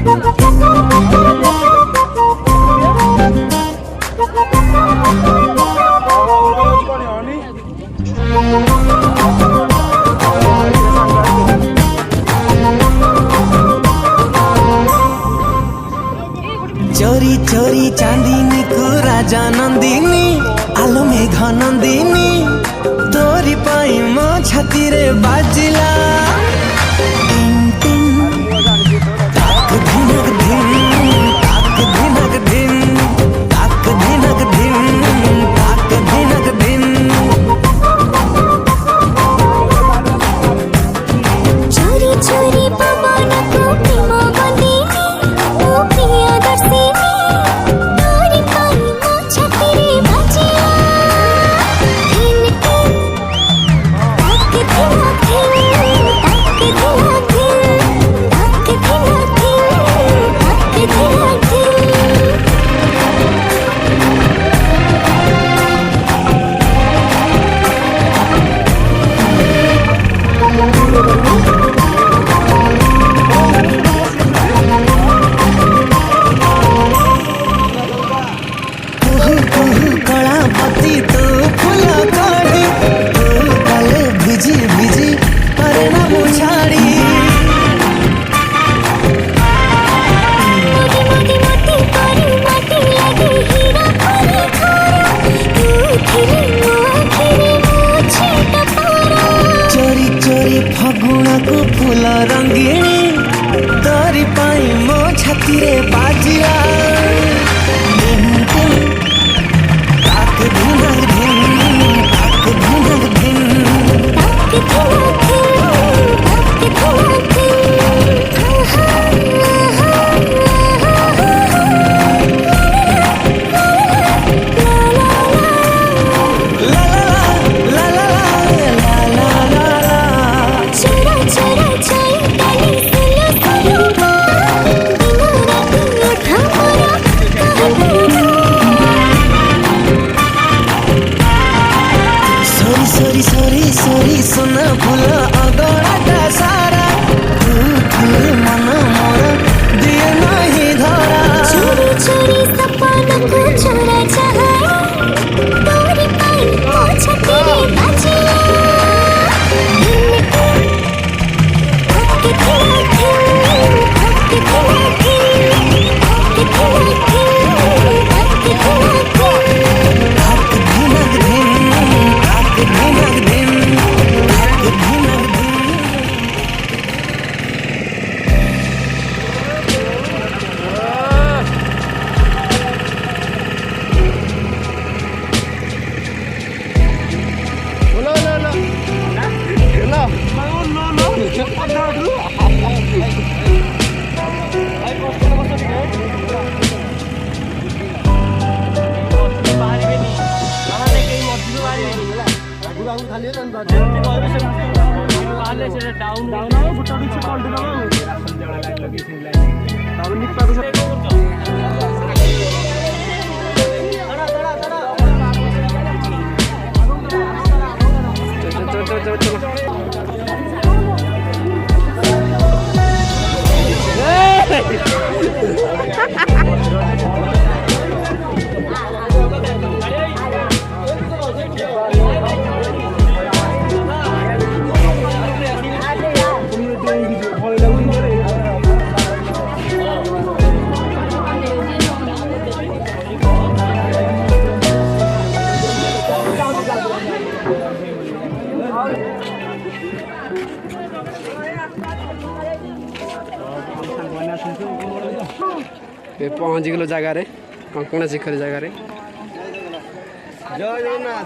चोरी चोरी चांदनी को राजा नंदिनी आलो मेघ नंदिनी तोरी पाई मो छाती रे बाजिला टिन टिन ताक धिनक धिन ताक धिनक धिन ताक धिनक धिन ताक धिनक धिन चोरी चोरी पवन को प्रेम बंदिनी ओ प्रियदर्शिनी तोरी पाई मो छाती रे बाजिला टिन टिन ताक धिनक धिन ताक धिनक धिन ताक धिनक धिन ताक धिनक धिन कुहू कुहू कलापति तू फूल कढ़ी तू गले भिजी भिजी परे ना मुछाड़ी मोदी मोती परी माटी लगे हीरा परी खारा तू थिरे मो छेट पारा चोरी चोरी फगुणा को फूल रंगीणी तोरी पाई मो छाती रे बाजिया टिन टिन ताक धिनक धिन ताक धिनक धिन ताक धिनक धिन ताक धिनक ला ला ला ला ला ला ला ला चोरा चोरा जाई डाली सुलो सुलो दिनो रात उठा मोरा कहबो सोरी सोरी सोरी सोरी सोना फूल अगड़ाटा सारा तू थे मन मोर दिए नहीं धरा चोरी चोरी सपना को चोरा चाहा तोरी पाई मो छाती रे बाजिला ताक धिनक धिन ताक धिनक धिन ताक धिनक धिन ताक धिनक धिन ताक धिनक धिन ताक धिनक धिन ताक धिनक धिन पहुँच गल जगार कंकण शिखर जगार जय जगन्नाथ।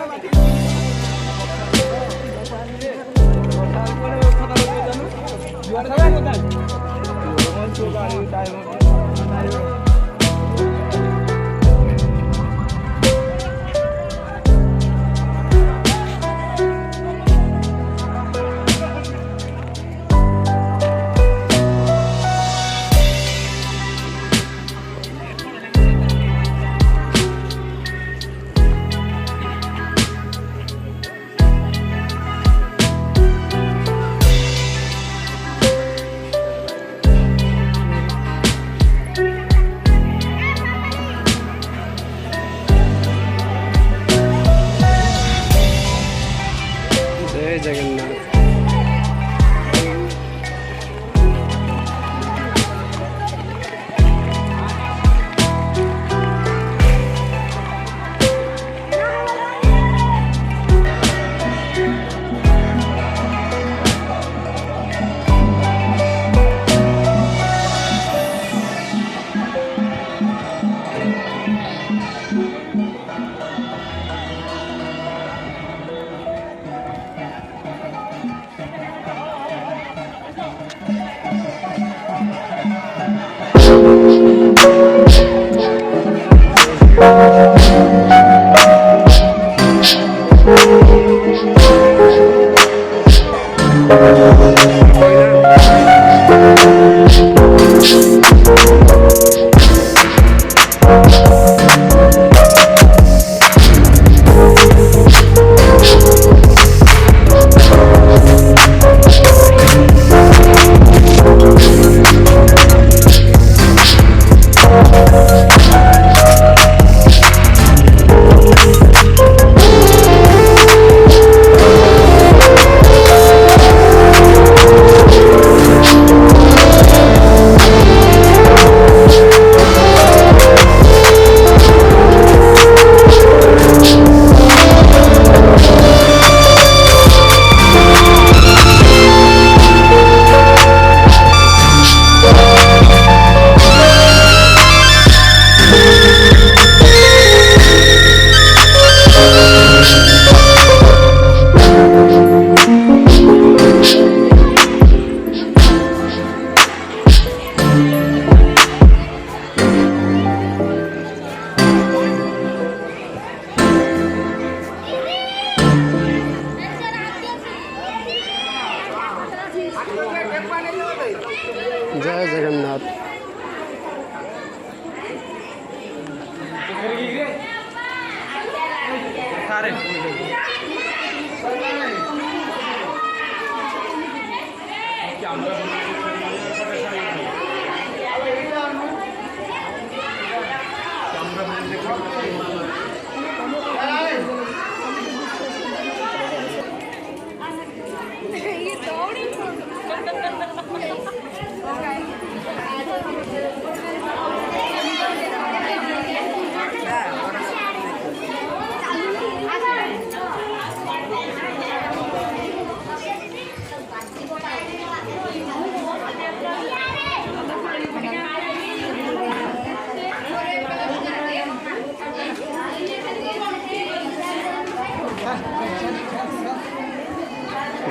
जय जगन्नाथ।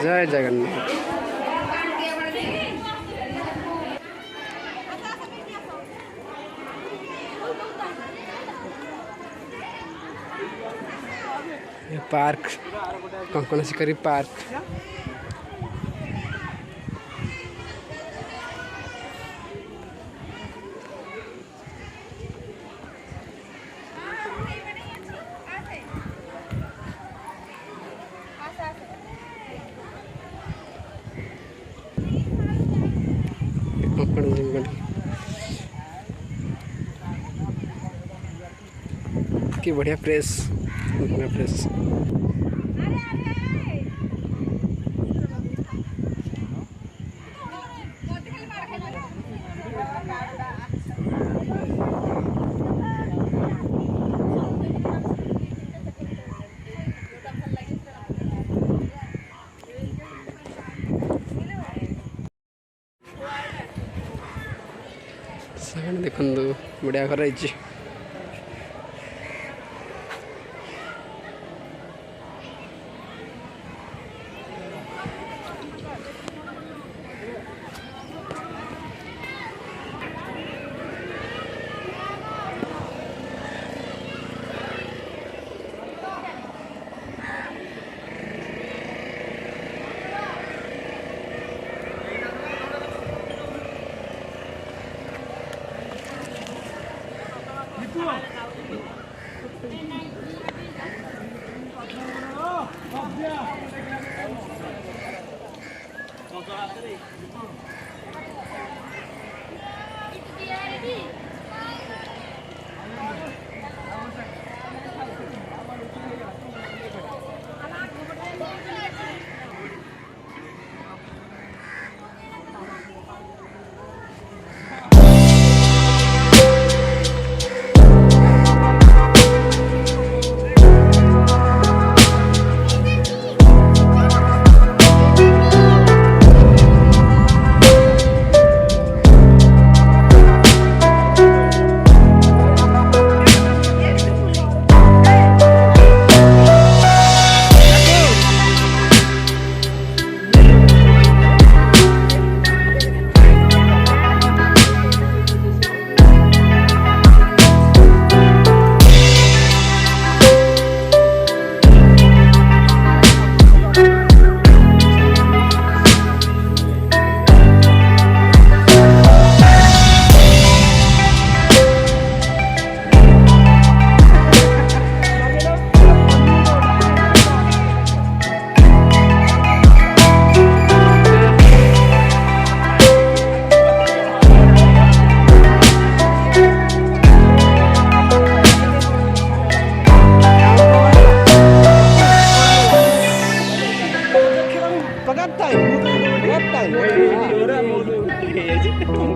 जय जगन्नाथ। पार्क कंकण शिकारी पार्क। कंकण की बढ़िया प्रेस प्रेस। देखु बढ़िया घर है। ठीक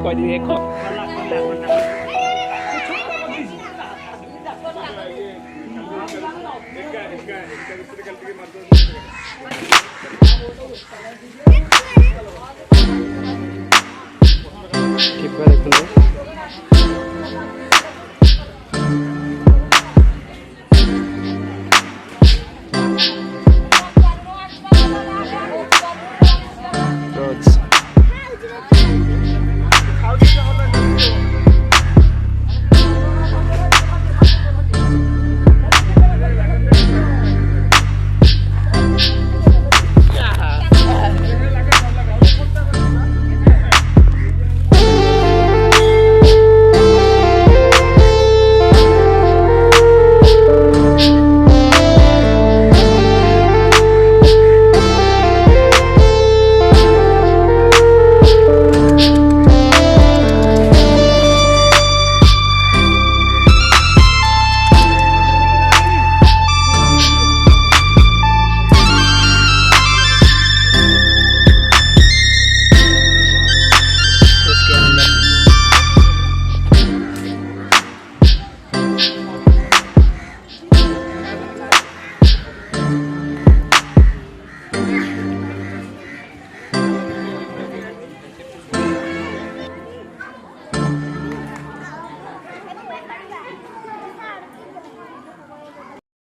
है देखो